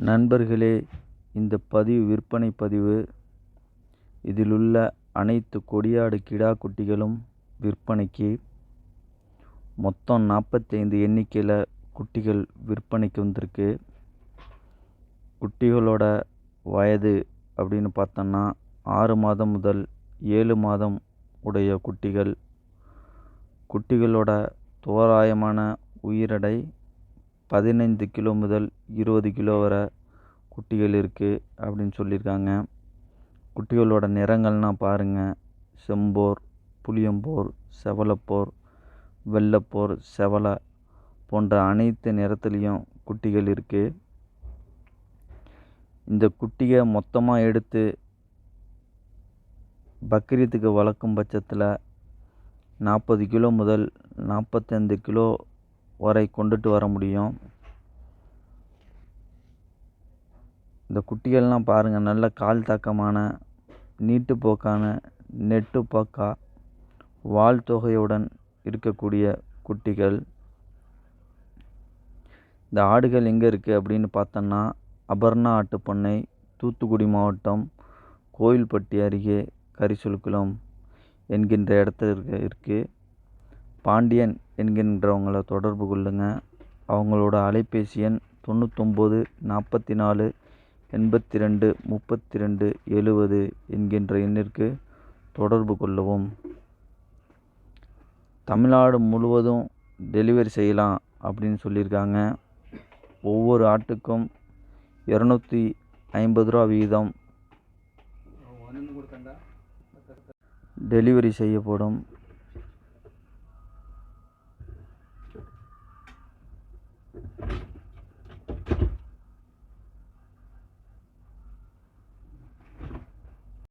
நண்பர்களே, இந்த பதிவு விற்பனை பதிவு. இதிலுள்ள அனைத்து கொடியாடு கிடா குட்டிகளும் விற்பனைக்கு. மொத்தம் 45 எண்ணிக்கையில் குட்டிகள் விற்பனைக்கு வந்திருக்கு. குட்டிகளோட வயது அப்படின்னு பார்த்தோன்னா 6 மாதம் முதல் 7 மாதம் உடைய குட்டிகள். குட்டிகளோட தோராயமான உயிரெடை 15 கிலோ முதல் 20 கிலோ வரை குட்டிகள் இருக்குது அப்படின்னு சொல்லியிருக்காங்க. குட்டிகளோட நிறங்கள்னால் பாருங்கள், செம்போர், புளியம்போர், செவலப்போர், வெள்ளைப்போர், செவலை போன்ற அனைத்து நிறத்துலேயும் குட்டிகள் இருக்குது. இந்த குட்டியை மொத்தமாக எடுத்து பக்ரீத்துக்கு வளர்க்கும் பட்சத்தில் 40 கிலோ முதல் 45 கிலோ வரை கொண்டுட்டு வர முடியும். இந்த குட்டிகள்லாம் பாருங்கள், நல்ல கால் தாக்கமான நீட்டுப்போக்கான நெட்டுப்போக்கா வால் தொகையுடன் இருக்கக்கூடிய குட்டிகள். இந்த ஆடுகள் எங்கே இருக்குது அப்படின்னு பார்த்தோன்னா அபர்ணா ஆட்டுப்பண்ணை, தூத்துக்குடி மாவட்டம், கோயில்பட்டி அருகே கரிசல்குளம் என்கின்ற இடத்துல இருக்குது. பாண்டியன் என்கின்றவங்கள தொடர்பு கொள்ளுங்க. அவங்களோட அலைபேசி எண் 99 44 82 32 70 என்கின்ற எண்ணிற்கு தொடர்பு கொள்ளவும். தமிழ்நாடு முழுவதும் டெலிவரி செய்யலாம் அப்படின்னு சொல்லியிருக்காங்க. ஒவ்வொரு ஆட்டுக்கும் 250 ரூபா வீதம் டெலிவரி செய்யப்படும்.